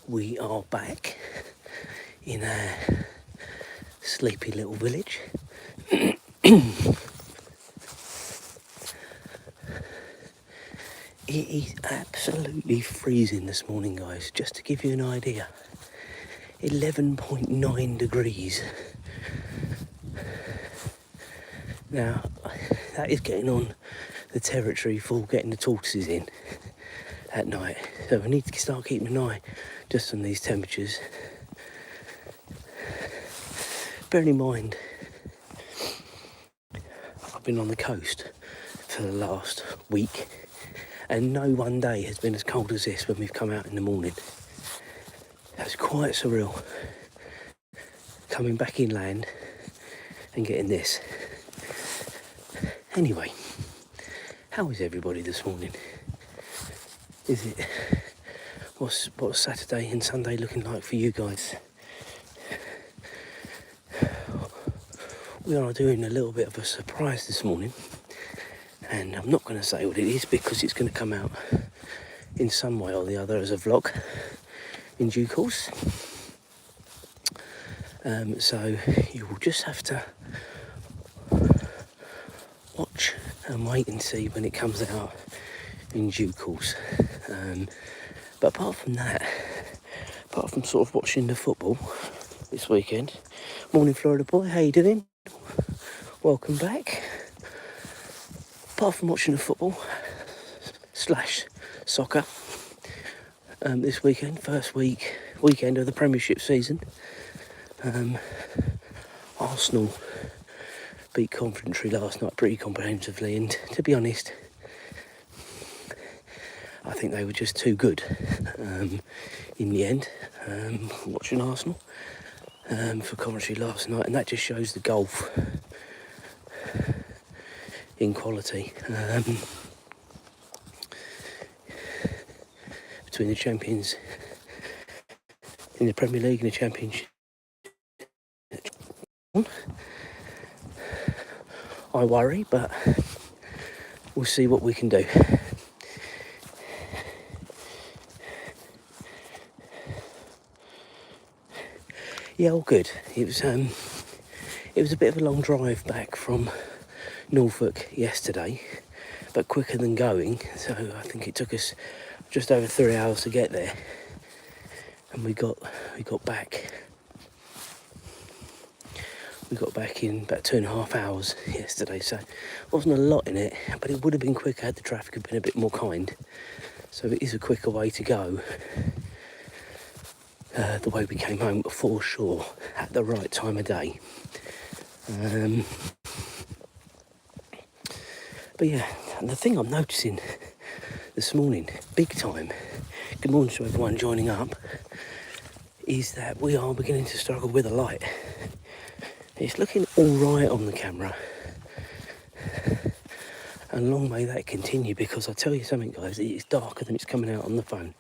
We are back in our sleepy little village. It is absolutely freezing this morning, guys, just to give you an idea. 11.9 degrees. Now, that is getting on the territory for getting the tortoises in at night. So we need to start keeping an eye just on these temperatures. Bearing in mind, I've been on the coast for the last week and no one day has been as cold as this when we've come out in the morning. That's quite surreal. Coming back inland and getting this. Anyway, how is everybody this morning? Is it, what's Saturday and Sunday looking like for you guys? We are doing a little bit of a surprise this morning, and I'm not going to say what it is because it's going to come out in some way or the other as a vlog in due course. So you will just have to watch and wait and see when it comes out in due course. But apart from that, apart from sort of watching the football this weekend, morning Florida boy, how you doing? Welcome back. Apart from watching the football / soccer this weekend, first weekend of the Premiership season, Arsenal beat Coventry last night pretty comprehensively, and to be honest, I think they were just too good in the end, watching Arsenal for Coventry last night, and that just shows the gulf in quality between the champions in the Premier League and the Championship. I worry, but we'll see what we can do. Yeah, all good. It was a bit of a long drive back from Norfolk yesterday, but quicker than going. So I think it took us just over 3 hours to get there, and we got back. We got back in about 2.5 hours yesterday, so wasn't a lot in it, but it would have been quicker had the traffic had been a bit more kind. So it is a quicker way to go. The way we came home for sure at the right time of day. But yeah, and the thing I'm noticing this morning, big time, good morning to everyone joining up, is that we are beginning to struggle with the light. It's looking alright on the camera, and long may that continue, because I tell you something guys, it is darker than it's coming out on the phone.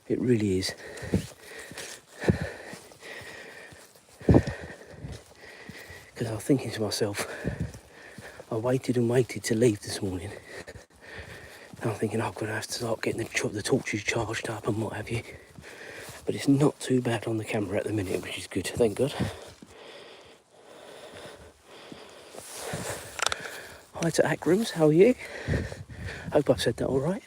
It really is. Because I was thinking to myself, I waited and waited to leave this morning. And I'm thinking, I'm going to have to start getting the torches charged up and what have you. But it's not too bad on the camera at the minute, which is good, thank God. Hi to Akrams, how are you? Hope I've said that all right.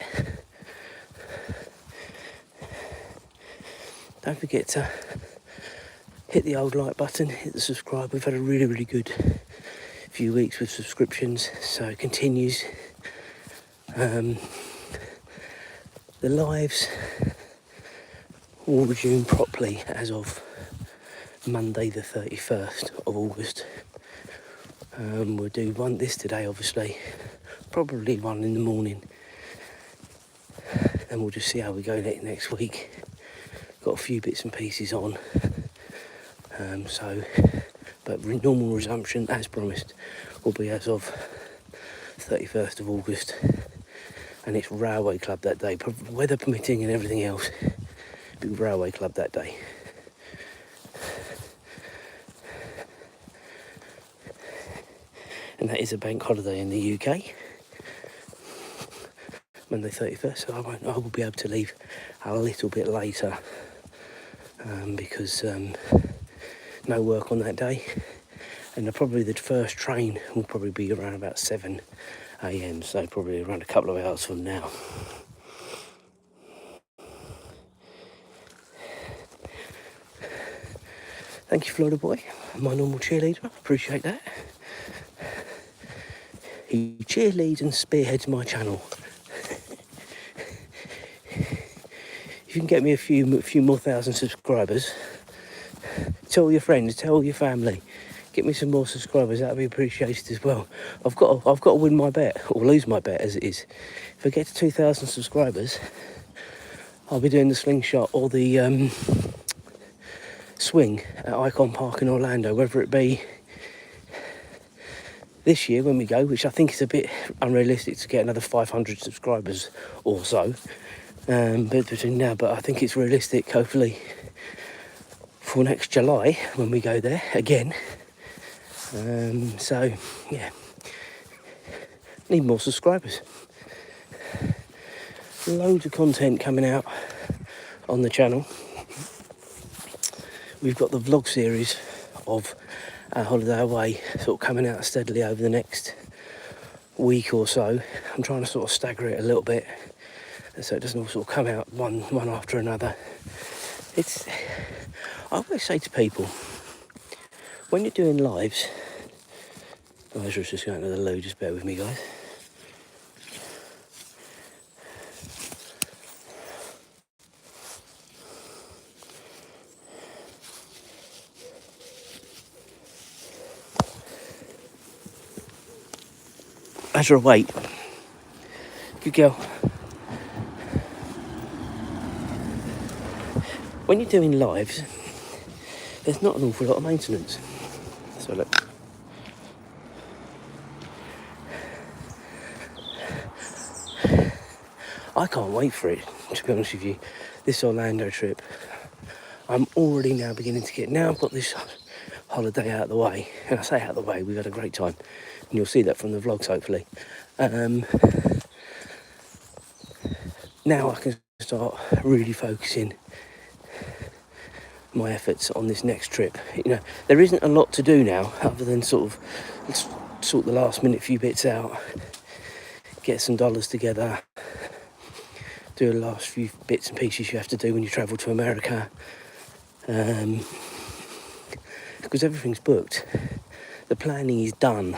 Don't forget to hit the old like button, hit the subscribe. We've had a really, really good few weeks with subscriptions, so it continues. The lives will resume properly as of Monday the 31st of August. We'll do one this today, obviously, probably one in the morning, and we'll just see how we go next week. Got a few bits and pieces on, but normal resumption, as promised, will be as of 31st of August, and it's Railway Club that day, weather permitting and everything else. Big Railway Club that day. And that is a bank holiday in the UK, Monday 31st, so I will be able to leave a little bit later because no work on that day, and probably the first train will probably be around about 7 a.m, so probably around a couple of hours from now. Thank you, Florida Boy, my normal cheerleader. Appreciate that. He cheerleads and spearheads my channel. If you can get me a few more thousand subscribers, tell your friends, tell your family, get me some more subscribers. That'd be appreciated as well. I've got to win my bet, or lose my bet as it is. If I get to 2,000 subscribers, I'll be doing the slingshot or the swing at Icon Park in Orlando, whether it be this year when we go, which I think is a bit unrealistic to get another 500 subscribers or so, but between now, but I think it's realistic, hopefully, for next July when we go there again. So yeah, need more subscribers. Loads of content coming out on the channel. We've got the vlog series of our holiday away sort of coming out steadily over the next week or so. I'm trying to sort of stagger it a little bit so it doesn't all sort of come out one after another. I always say to people, when you're doing lives, Azra's just going to the loo, just bear with me guys. Azra, wait. Good girl. When you're doing lives, there's not an awful lot of maintenance. So look. I can't wait for it, to be honest with you. This Orlando trip, I'm already now beginning to get, now I've got this holiday out of the way, and I say out of the way, we've had a great time, and you'll see that from the vlogs hopefully. Now I can start really focusing my efforts on this next trip. You know, there isn't a lot to do now other than sort the last minute few bits out, get some dollars together, do the last few bits and pieces you have to do when you travel to America, because everything's booked. The planning is done.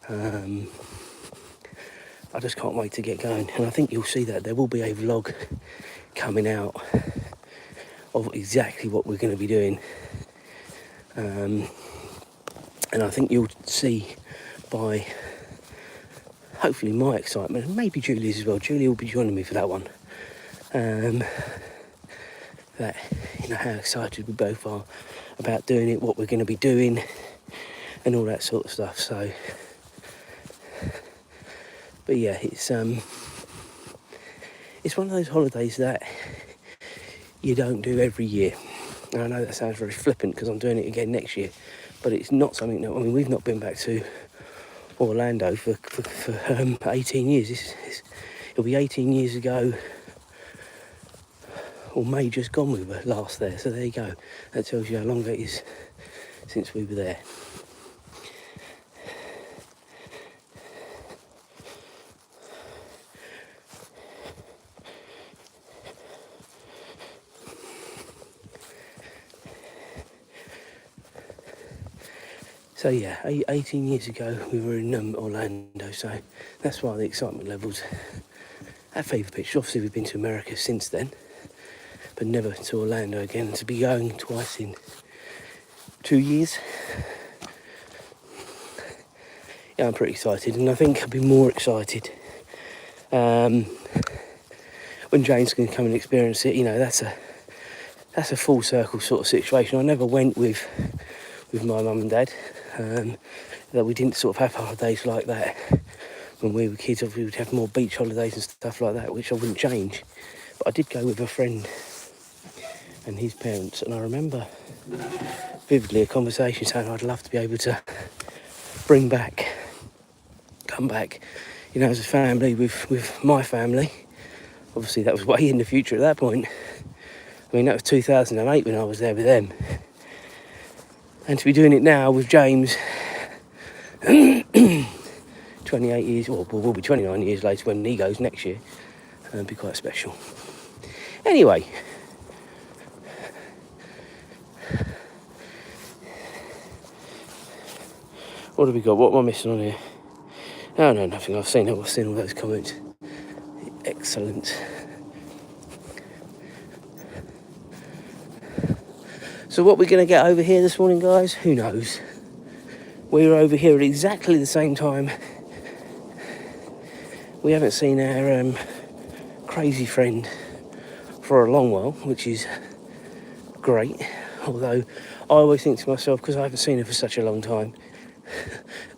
I just can't wait to get going, and I think you'll see that there will be a vlog coming out of exactly what we're going to be doing, and I think you'll see by hopefully my excitement, and maybe Julie's as well. Julie will be joining me for that one. That, you know, how excited we both are about doing it, what we're going to be doing, and all that sort of stuff. So, but yeah, it's one of those holidays that you don't do every year. And I know that sounds very flippant because I'm doing it again next year, but it's not something that, I mean, we've not been back to Orlando for 18 years. It'll be 18 years ago, or May just gone we were last there, so there you go. That tells you how long it is since we were there. So yeah, 18 years ago we were in Orlando, so that's why the excitement levels at fever pitch. Obviously we've been to America since then, but never to Orlando again. And to be going twice in 2 years, yeah, I'm pretty excited, and I think I'll be more excited when Jane's going to come and experience it. You know, that's a full circle sort of situation. I never went with my mum and dad. That we didn't sort of have holidays like that when we were kids. Obviously we'd have more beach holidays and stuff like that, which I wouldn't change. But I did go with a friend and his parents, and I remember vividly a conversation saying I'd love to be able to come back, you know, as a family with my family. Obviously that was way in the future at that point. I mean, that was 2008 when I was there with them. And to be doing it now with James, 28 years, or will be 29 years later when he goes next year, it'll be quite special. Anyway, what have we got? What am I missing on here? Oh no, nothing. I've seen all those comments. Excellent. So what we're going to get over here this morning, guys, who knows? We were over here at exactly the same time. We haven't seen our crazy friend for a long while, which is great. Although I always think to myself, because I haven't seen her for such a long time,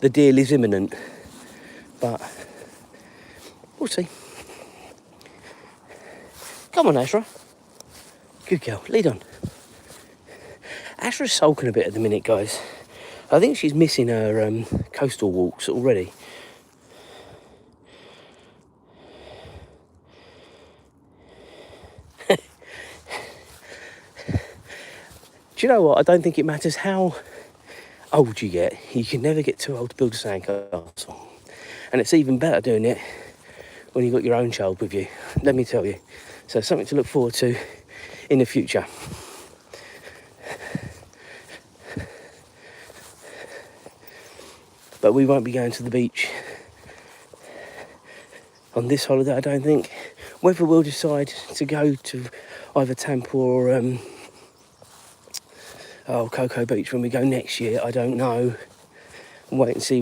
the deal is imminent. But we'll see. Come on, Azra. Good girl. Lead on. Azra's sulking a bit at the minute, guys. I think she's missing her coastal walks already. Do you know what? I don't think it matters how old you get. You can never get too old to build a sandcastle. And it's even better doing it when you've got your own child with you, let me tell you. So something to look forward to in the future. But we won't be going to the beach on this holiday, I don't think. Whether we'll decide to go to either Tampa or Cocoa Beach when we go next year, I don't know. Wait and see.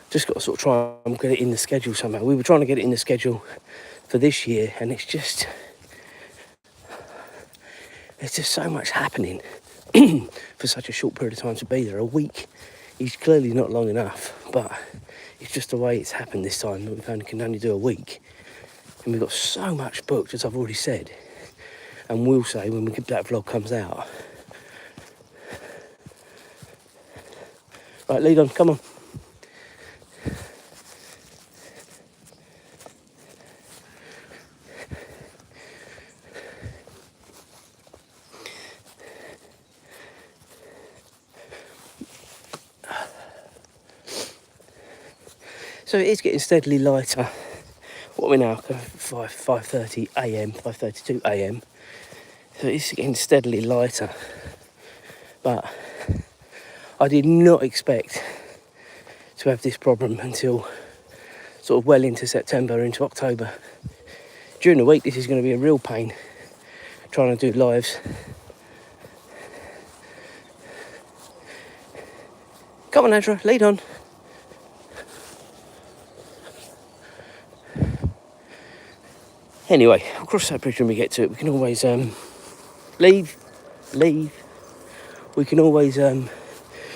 Just got to sort of try and get it in the schedule somehow. We were trying to get it in the schedule for this year, and it's just so much happening for such a short period of time to be there. A week is clearly not long enough, but it's just the way it's happened this time that we can only do a week. And we've got so much booked, as I've already said, and we'll say when that vlog comes out. Right, lead on, come on. So it is getting steadily lighter. What are we now? 5:30 a.m, 5:32 a.m. So it's getting steadily lighter. But I did not expect to have this problem until sort of well into September, into October. During the week, this is going to be a real pain trying to do lives. Come on, Azra, lead on. Anyway, I'll cross that bridge when we get to it. We can always leave. We can always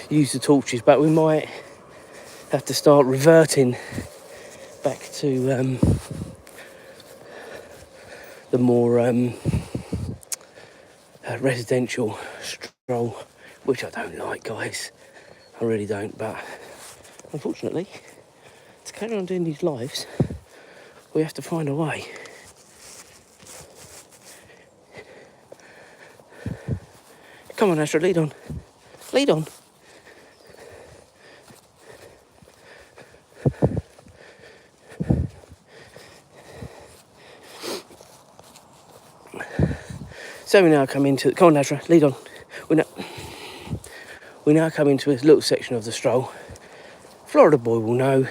use the torches, but we might have to start reverting back to the more residential stroll, which I don't like, guys. I really don't, but unfortunately, to carry on doing these lives, we have to find a way. Come on, Azra, lead on. Lead on. So we now come into... Come on, Azra, lead on. We now come into a little section of the stroll. Florida boy will know,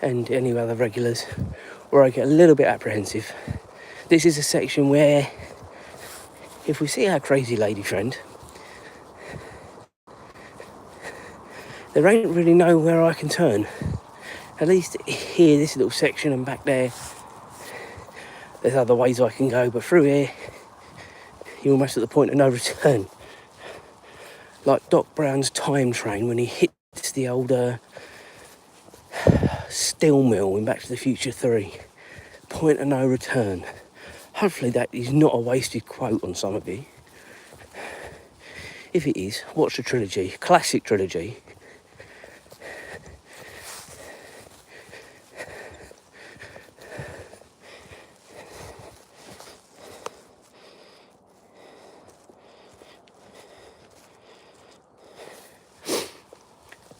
and any other regulars, where I get a little bit apprehensive. This is a section where, if we see our crazy lady friend, there ain't really nowhere I can turn. At least here, this little section, and back there, there's other ways I can go, but through here, you're almost at the point of no return. Like Doc Brown's time train when he hits the old steel mill in Back to the Future 3. Point of no return. Hopefully that is not a wasted quote on some of you. If it is, watch the trilogy, classic trilogy.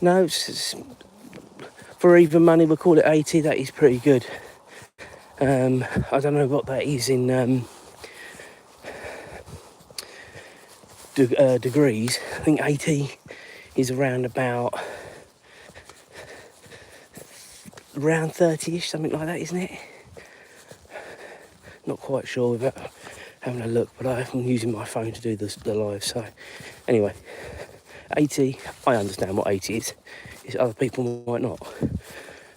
No, for even money, we'll call it 80. That is pretty good. I don't know what that is in degrees. I think 80 is around 30ish, something like that, isn't it? Not quite sure without having a look, but I'm using my phone to do the live. So anyway, 80, I understand what 80 is. Other people might not.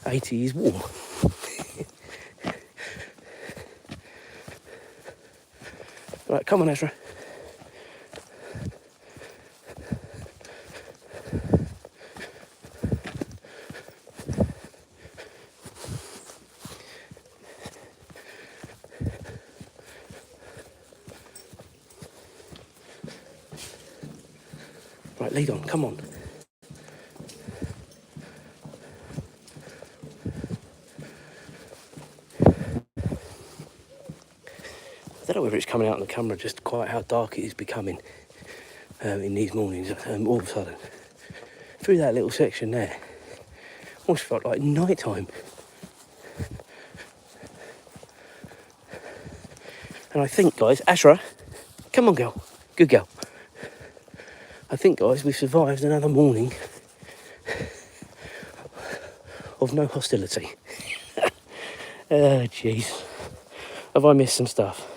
80 is warm. Right, come on, Azra. Right, lead on, come on. I don't know whether it's coming out on the camera, just quite how dark it is becoming in these mornings. All of a sudden, through that little section there, almost felt like night time. And I think, guys, Azra, come on, girl, good girl. I think, guys, we've survived another morning of no hostility. Oh, jeez. Have I missed some stuff?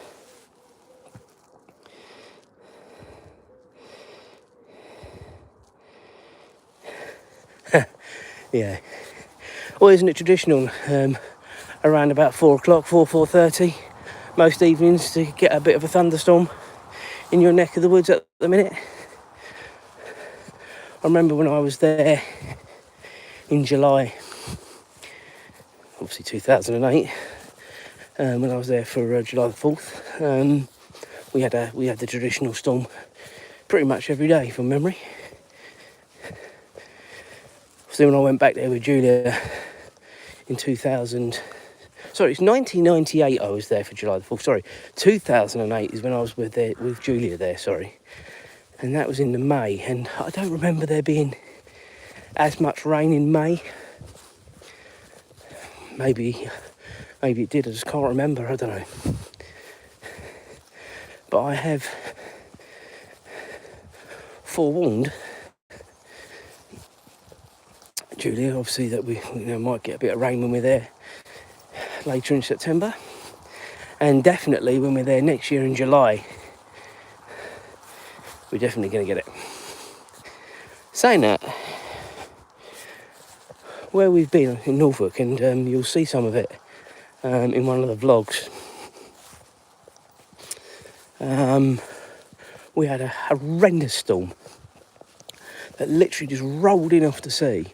Yeah. Well, isn't it traditional around about 4 o'clock, 4:30, most evenings to get a bit of a thunderstorm in your neck of the woods at the minute? I remember when I was there in July, obviously 2008, when I was there for July the 4th, we had the traditional storm pretty much every day from memory. So when I went back there with Julia in it's 1998 I was there for July the 4th, sorry. 2008 is when I was with Julia there, sorry. And that was in the May, and I don't remember there being as much rain in May. Maybe it did, I just can't remember, I don't know. But I have forewarned Julia, obviously, that we might get a bit of rain when we're there later in September, and definitely when we're there next year in July, we're definitely going to get it. Saying that, where we've been in Norfolk, and you'll see some of it in one of the vlogs, we had a horrendous storm that literally just rolled in off the sea.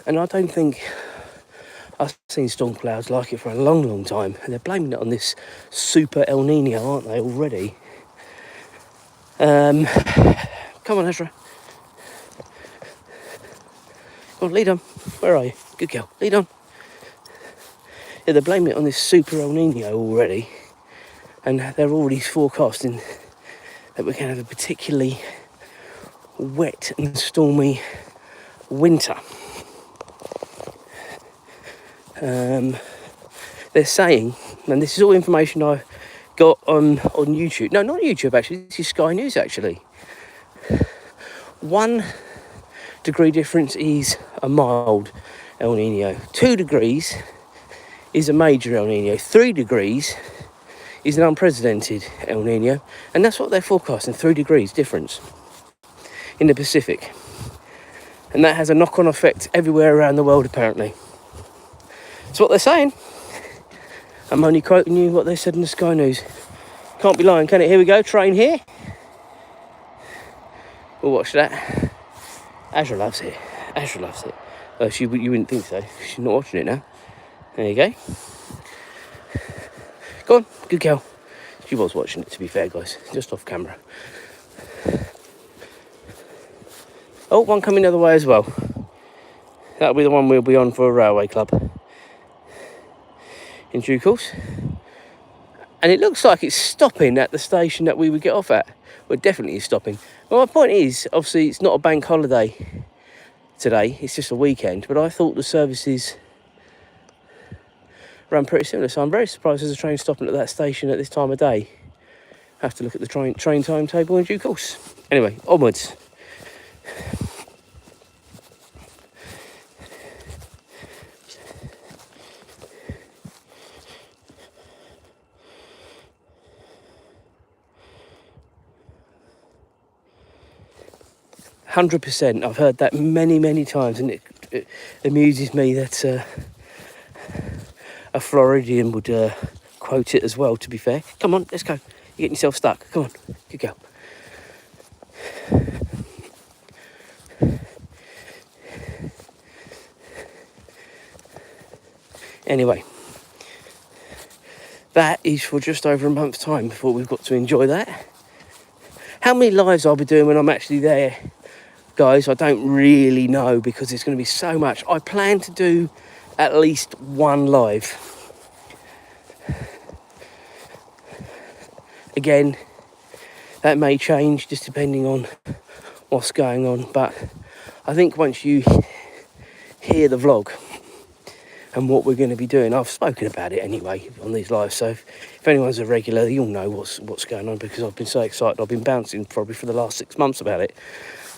And I don't think I've seen storm clouds like it for a long, long time. And they're blaming it on this super El Nino, aren't they, already? Come on, Azra. Come on, lead on. Where are you? Good girl. Lead on. Yeah, they're blaming it on this super El Nino already. And they're already forecasting that we're going to have a particularly wet and stormy winter. They're saying, and this is all information I got on YouTube. No, not YouTube actually. This is Sky News actually. 1 degree difference is a mild El Nino. 2 degrees is a major El Nino. 3 degrees is an unprecedented El Nino, and that's what they're forecasting. 3 degrees difference in the Pacific, and that has a knock-on effect everywhere around the world apparently. That's what they're saying. I'm only quoting you what they said in the Sky News. Can't be lying, can it? Here we go, train here. We'll watch that. Azra loves it. Azra loves it. Oh, you wouldn't think so. She's not watching it now. There you go. Go on, good girl. She was watching it, to be fair, guys. Just off camera. Oh, one coming the other way as well. That'll be the one we'll be on for a railway club in due course. And it looks like it's stopping at the station that we would get off at. Well, definitely is stopping. Well, my point is, obviously, it's not a bank holiday today. It's just a weekend. But I thought the services ran pretty similar. So I'm very surprised there's a train stopping at that station at this time of day. Have to look at the train timetable in due course. Anyway, onwards. %. I've heard that many times, and it amuses me that a Floridian would quote it as well, to be fair. Come on, let's go. You're getting yourself stuck. Come on, good girl. Anyway, that is for just over a month's time before we've got to enjoy that. How many lives I'll be doing when I'm actually there, guys, I don't really know, because it's going to be so much. I plan to do at least one live. Again, that may change just depending on what's going on, but I think once you hear the vlog and what we're going to be doing, I've spoken about it anyway on these lives, so if anyone's a regular, you'll know what's going on, because I've been so excited. I've been bouncing probably for the last 6 months about it.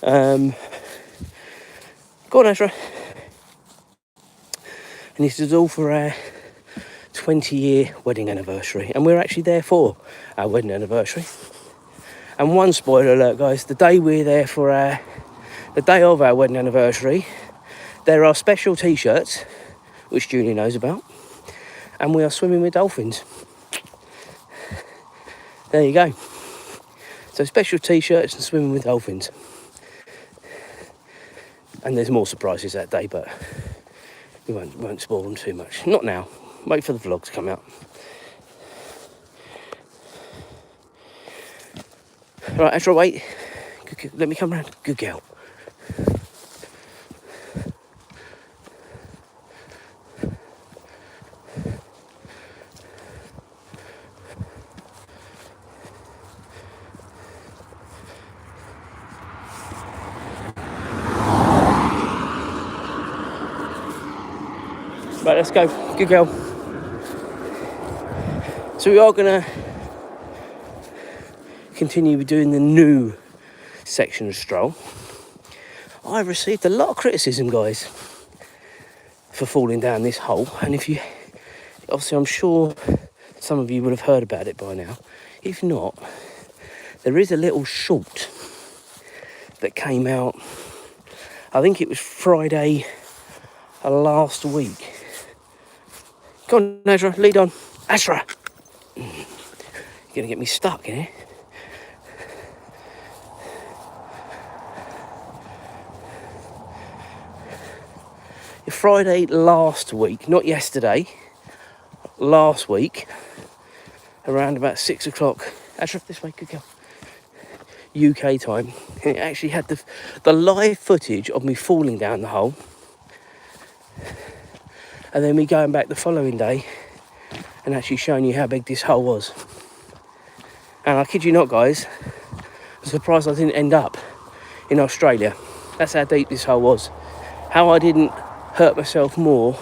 Go on, Azra. And this is all for our 20-year wedding anniversary, and we're actually there for our wedding anniversary. And one spoiler alert, guys, the day we're there for the day of our wedding anniversary, there are special t-shirts, which Julie knows about, and we are swimming with dolphins. There you go. So special t-shirts and swimming with dolphins. And there's more surprises that day, but we won't spoil them too much. Not now. Wait for the vlog to come out. Right, Azra, wait. Let me come round. Good girl. Right, let's go. Good girl. So we are going to continue doing the new section of Stroll. I've received a lot of criticism, guys, for falling down this hole. And obviously I'm sure some of you would have heard about it by now. If not, there is a little short that came out, I think it was Friday last week. Go on, Azra, lead on. Azra! You're going to get me stuck in here. Friday last week, not yesterday, last week, around about 6 o'clock. Azra, this way, good girl. UK time. And it actually had the live footage of me falling down the hole. And then me going back the following day and actually showing you how big this hole was. And I kid you not, guys, I'm surprised I didn't end up in Australia. That's how deep this hole was. How I didn't hurt myself more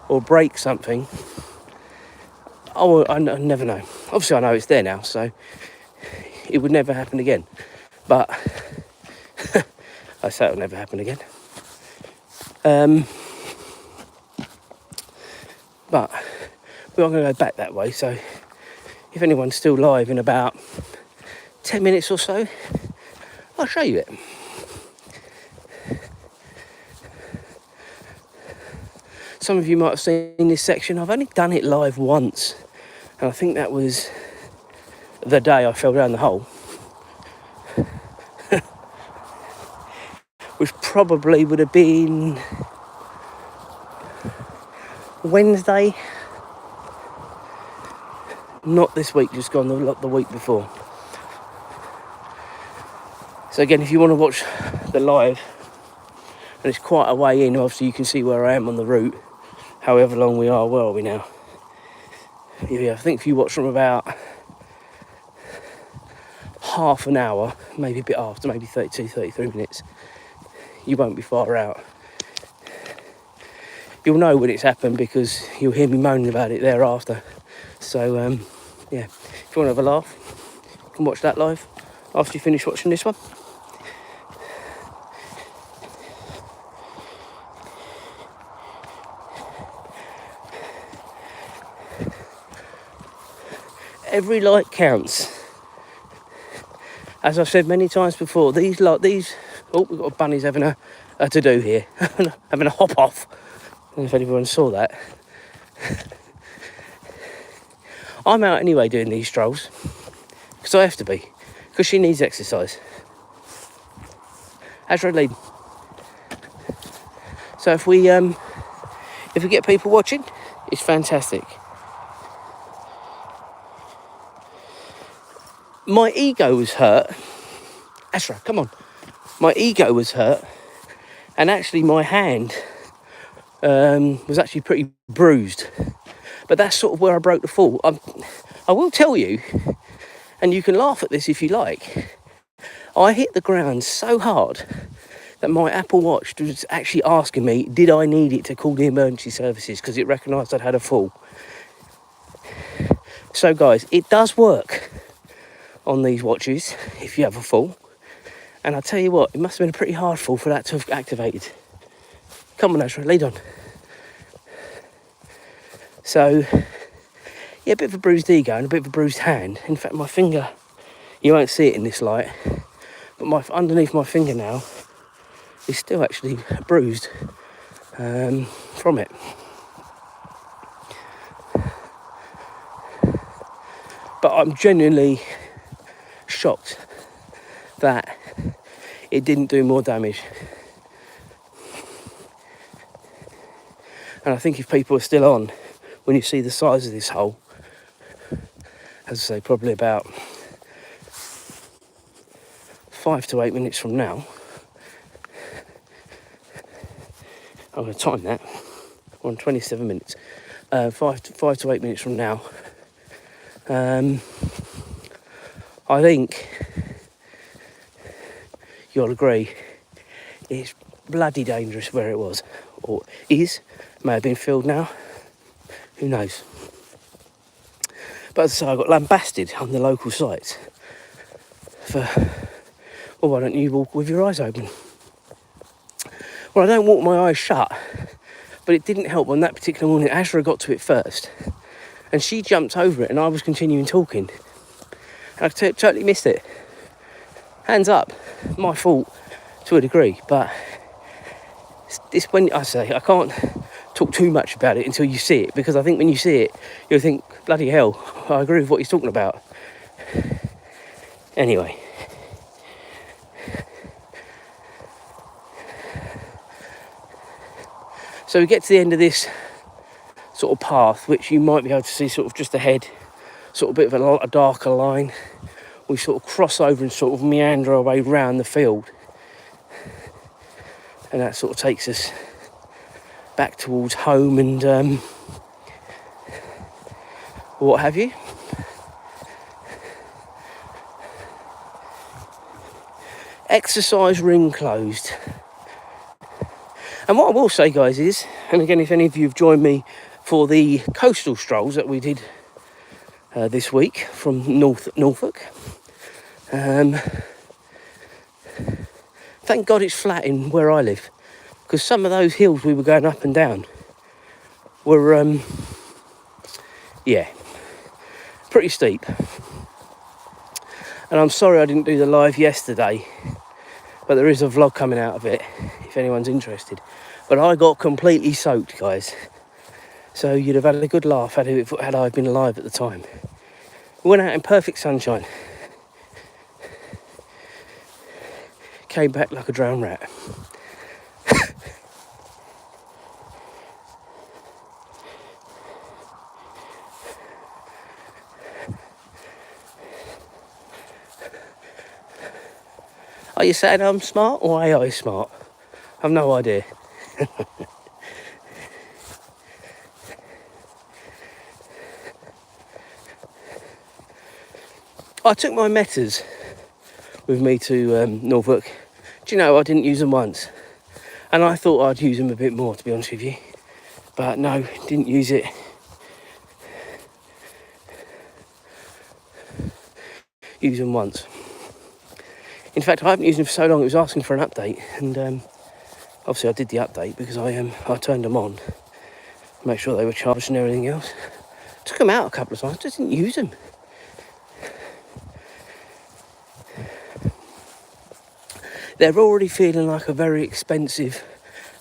or break something, I never know. Obviously I know it's there now, so it would never happen again. But I say it'll never happen again. But we are going to go back that way, so if anyone's still live in about 10 minutes or so, I'll show you it. Some of you might have seen this section. I've only done it live once, and I think that was the day I fell down the hole. Which probably would have been Wednesday. Not this week, just gone the week before. So again, if you want to watch the live, and it's quite a way in, obviously you can see where I am on the route, however long we are. Where are we now? I think if you watch from about half an hour, maybe a bit after, maybe 32, 33 minutes, you won't be far out. You'll know when it's happened because you'll hear me moaning about it thereafter. So, yeah, if you want to have a laugh, you can watch that live after you finish watching this one. Every like counts. As I've said many times before, these, oh, we've got bunnies having a to-do here, having a hop off. I don't know if anyone saw that. I'm out anyway doing these strolls, because I have to be, because she needs exercise. Azra lead. So if we get people watching, it's fantastic. My ego was hurt. Azra, come on. My ego was hurt, and actually my hand was actually pretty bruised. But that's sort of where I broke the fall. I will tell you, and you can laugh at this if you like, I hit the ground so hard that my Apple Watch was actually asking me, did I need it to call the emergency services, because it recognised I'd had a fall. So guys, it does work on these watches if you have a fall. And I'll tell you what, it must have been a pretty hard fall for that to have activated. Come on, Azra, lead on. So, yeah, a bit of a bruised ego and a bit of a bruised hand. In fact, my finger, you won't see it in this light, but underneath my fingernail is still actually bruised from it. But I'm genuinely shocked that it didn't do more damage. And I think if people are still on, when you see the size of this hole, as I say, probably about 5 to 8 minutes from now, I'm going to time that, we're on 27 minutes, 5 to 8 minutes from now, I think you'll agree it's bloody dangerous where it was, or is, may have been filled now, who knows. But as I say, I got lambasted on the local sites for, well, why don't you walk with your eyes open? Well, I don't walk my eyes shut, but it didn't help on that particular morning. Azra got to it first, and she jumped over it, and I was continuing talking. And I totally missed it. Hands up, my fault to a degree, but it's when I say I can't talk too much about it until you see it, because I think when you see it, you'll think, bloody hell, I agree with what he's talking about. Anyway. So we get to the end of this sort of path, which you might be able to see sort of just ahead, sort of a bit of a darker line. We sort of cross over and sort of meander our way round the field. And that sort of takes us back towards home and what have you. Exercise ring closed. And what I will say, guys, is, and again, if any of you have joined me for the coastal strolls that we did this week from Norfolk, thank God it's flat in where I live, because some of those hills we were going up and down were, yeah, pretty steep. And I'm sorry I didn't do the live yesterday, but there is a vlog coming out of it if anyone's interested. But I got completely soaked, guys, so you'd have had a good laugh had I been alive at the time. We went out in perfect sunshine, came back like a drowned rat. Are you saying I'm smart or AI smart? I've no idea. I took my Metas with me to Norfolk. Do you know, I didn't use them once. And I thought I'd use them a bit more, to be honest with you. But no, didn't use it. Use them once. In fact, I haven't used them for so long, it was asking for an update. And obviously I did the update because I turned them on. Make sure they were charged and everything else. Took them out a couple of times, just didn't use them. They're already feeling like a very expensive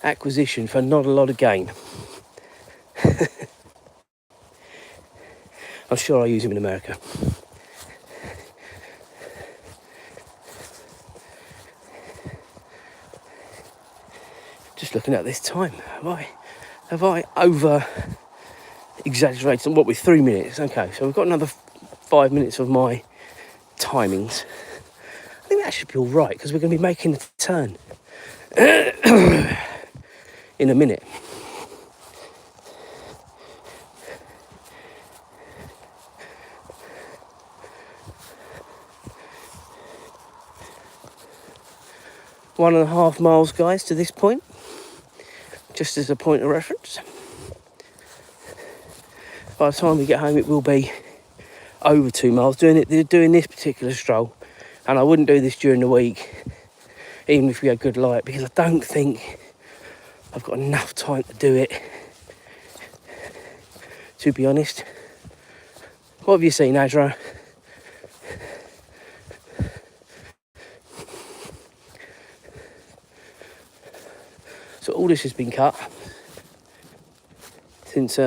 acquisition for not a lot of gain. I'm sure I use them in America. Just looking at this time, have I over exaggerated? What, with 3 minutes? Okay, so we've got another 5 minutes of my timings. I think that should be all right because we're going to be making the turn in a minute. One and a half miles, guys, to this point, just as a point of reference. By the time we get home, it will be over 2 miles. Doing this particular stroll, and I wouldn't do this during the week, even if we had good light, because I don't think I've got enough time to do it. To be honest, what have you seen, Azra? So all this has been cut since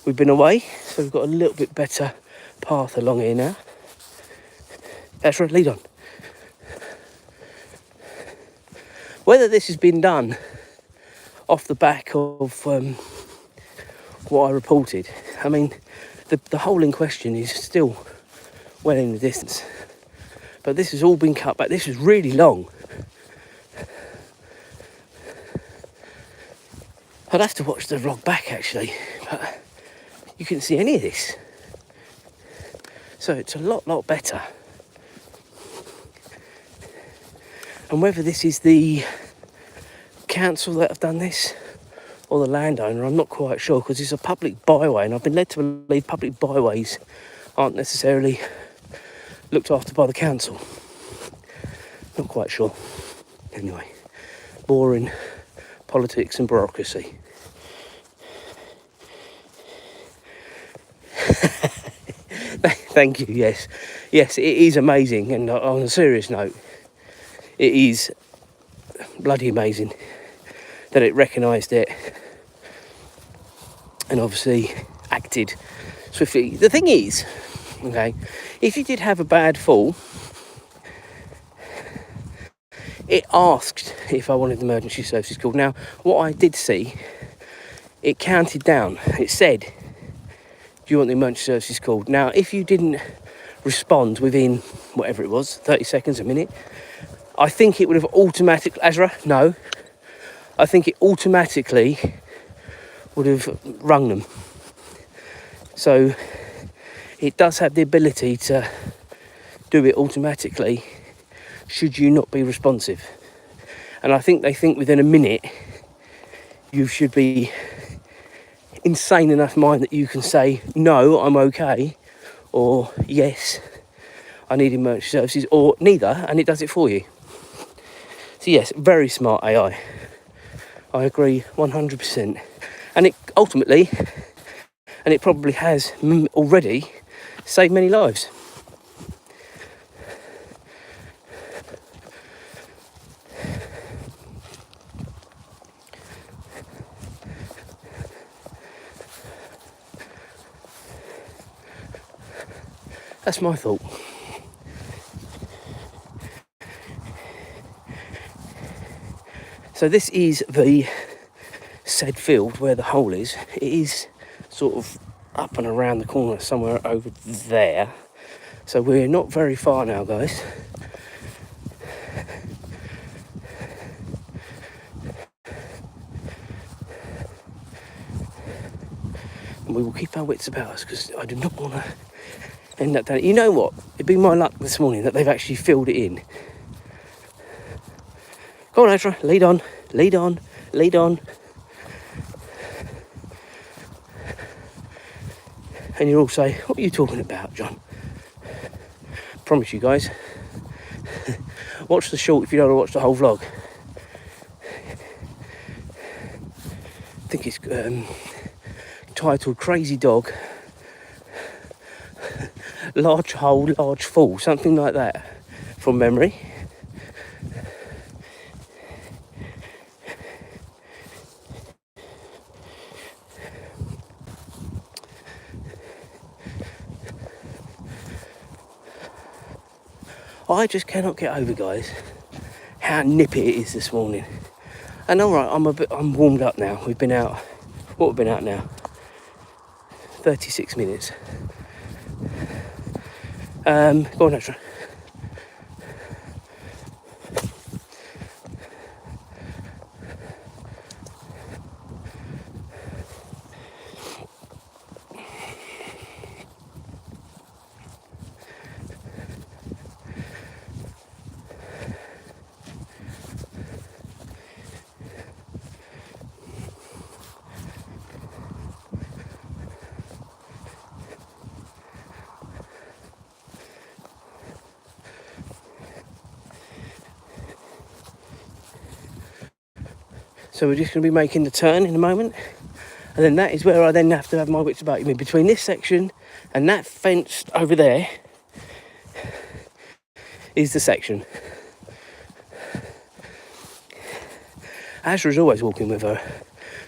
we've been away, so we've got a little bit better path along here now. Azra, lead on. Whether this has been done off the back of what I reported, I mean, the hole in question is still well in the distance, but this has all been cut back. This is really long. I'd have to watch the vlog back actually, but you couldn't see any of this. So it's a lot better. And whether this is the council that have done this or the landowner, I'm not quite sure, because it's a public byway, and I've been led to believe public byways aren't necessarily looked after by the council. Not quite sure. Anyway, boring politics and bureaucracy. Thank you, yes, it is amazing, and on a serious note, it is bloody amazing that it recognised it and obviously acted swiftly. The thing is, okay, if you did have a bad fall, it asked if I wanted the emergency services called. Now, what I did see, it counted down. It said, do you want the emergency services called? Now, if you didn't respond within whatever it was, 30 seconds, a minute, I think it would have automatically, Azra, no, I think it automatically would have rung them. So it does have the ability to do it automatically should you not be responsive. And I think they think within a minute you should be insane enough mind that you can say, no, I'm okay, or yes, I need emergency services, or neither, and it does it for you. So yes, very smart AI. I agree 100%. And it ultimately, and it probably has already, saved many lives. That's my thought. So this is the said field where the hole is. It is sort of up and around the corner somewhere over there. So we're not very far now, guys. And we will keep our wits about us because I do not want to end up down. You know what? It'd be my luck this morning that they've actually filled it in. Go on, Azra, lead on, lead on, lead on. And you'll all say, what are you talking about, John? Promise you guys. Watch the short if you don't want to watch the whole vlog. I think it's titled Crazy Dog, Large Hole, Large Fall, something like that, from memory. I just cannot get over, guys, how nippy it is this morning. And all right, I'm warmed up now. We've been out. What have we been out now? 36 minutes. Go on, Azra. So we're just going to be making the turn in a moment. And then that is where I then have to have my wits about me. Between this section and that fence over there is the section. Azra's always walking with her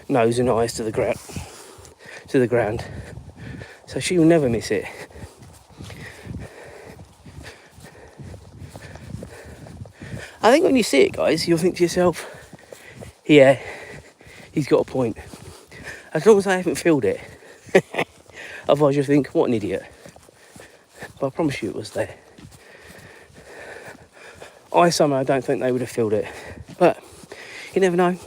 nose and eyes to the ground. So she will never miss it. I think when you see it, guys, you'll think to yourself, yeah, he's got a point. As long as I haven't filled it. Otherwise you think, what an idiot. But I promise you it was there. I somehow don't think they would have filled it. But you never know. And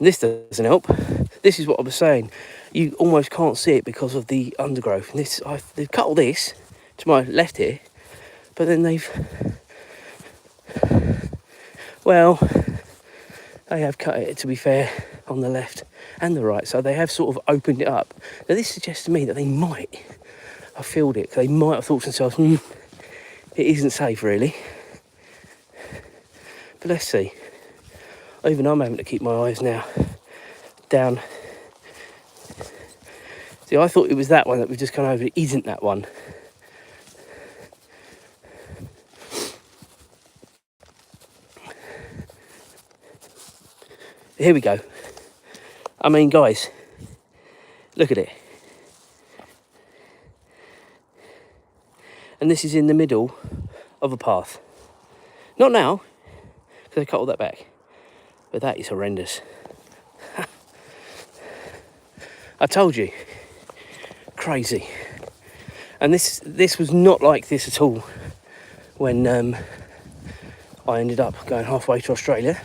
this doesn't help. This is what I was saying. You almost can't see it because of the undergrowth. And they've cut all this to my left here. But then they have cut it, to be fair, on the left and the right, so they have sort of opened it up. Now this suggests to me that they might have filled it. They might have thought to themselves, it isn't safe really. But let's see. Even I'm having to keep my eyes now down. See, I thought it was that one that we've just come over. It isn't that one. Here we go. I mean, guys, look at it. And this is in the middle of a path. Not now, because they cut all that back. But that is horrendous. I told you. Crazy. And this was not like this at all when I ended up going halfway to Australia.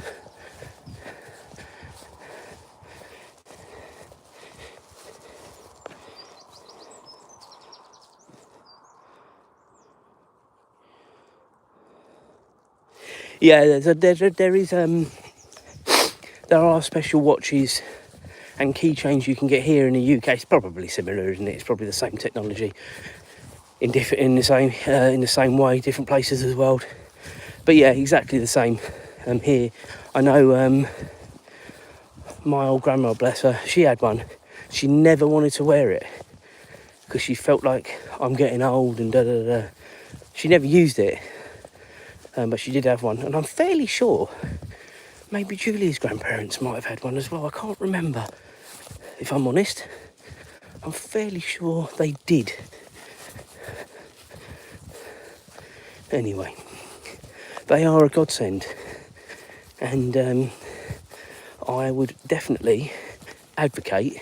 Yeah, there are special watches and keychains you can get here in the UK. It's probably similar, isn't it? It's probably the same technology in the same way, different places of the world. But yeah, exactly the same here. I know my old grandma, bless her, she had one. She never wanted to wear it because she felt like I'm getting old and da-da-da. She never used it. But she did have one, and I'm fairly sure maybe Julie's grandparents might have had one as well. I can't remember, if I'm honest. I'm fairly sure they did. Anyway, they are a godsend, and I would definitely advocate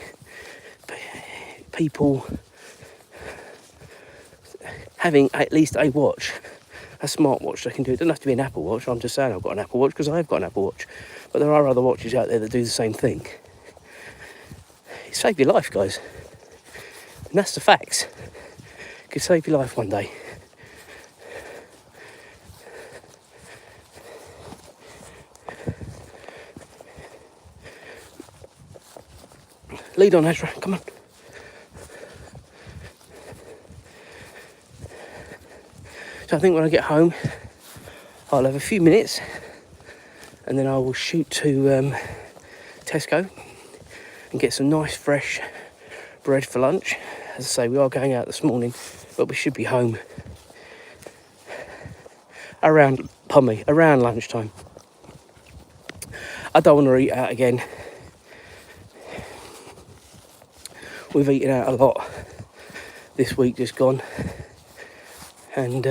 people having at least a watch. A smartwatch that can do it. It doesn't have to be an Apple Watch. I'm just saying I've got an Apple Watch because I have got an Apple Watch. But there are other watches out there that do the same thing. could save your life, guys. And that's the facts. It could save your life one day. Lead on, Azra, come on. So I think when I get home, I'll have a few minutes and then I will shoot to Tesco and get some nice fresh bread for lunch. As I say, we are going out this morning, but we should be home around lunchtime. I don't want to eat out again. We've eaten out a lot this week just gone, and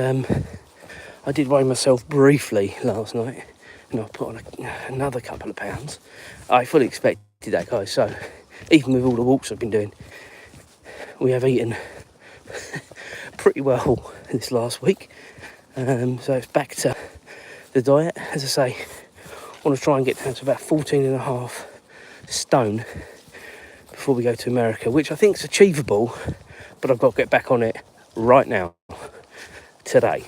I did weigh myself briefly last night and I put on another couple of pounds. I fully expected that, guys, so even with all the walks I've been doing, we have eaten pretty well this last week. So it's back to the diet. As I say, I want to try and get down to about 14.5 stone before we go to America, which I think is achievable, but I've got to get back on it right now, today.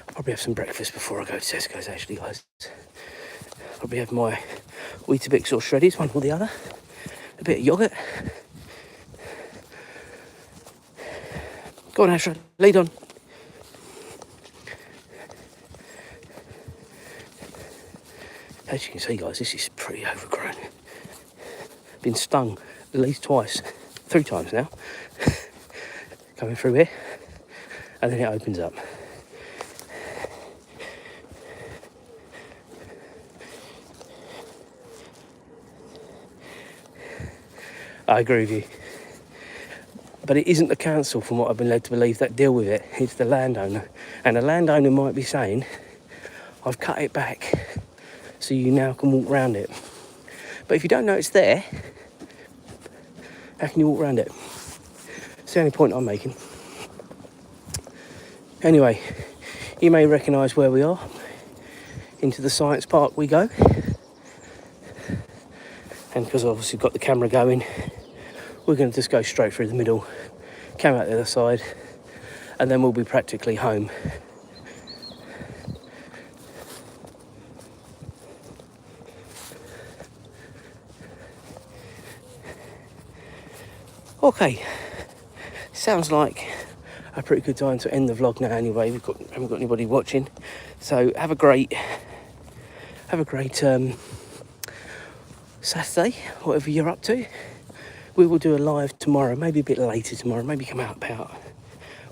I'll probably have some breakfast before I go to Tesco's, actually, guys. Probably have my Weetabix or Shreddies, one or the other. A bit of yoghurt. Go on, Azra, lead on. As you can see, guys, this is pretty overgrown. Been stung at least twice, 3 times now. Coming through here, and then it opens up. I agree with you. But it isn't the council, from what I've been led to believe, that deal with it. It's the landowner. And the landowner might be saying, I've cut it back so you now can walk around it. But if you don't know it's there, how can you walk around it? It's the only point I'm making. Anyway, you may recognise where we are. Into the science park we go. And because I've obviously got the camera going, we're going to just go straight through the middle, come out the other side, and then we'll be practically home. Okay, sounds like a pretty good time to end the vlog now anyway. Haven't got anybody watching, so have a great Saturday, whatever you're up to. We will do a live tomorrow, maybe a bit later tomorrow, maybe come out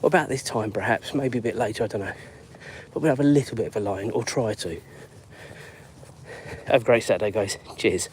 about this time perhaps, maybe a bit later, I don't know. But we'll have a little bit of a line, or try to. Have a great Saturday, guys. Cheers.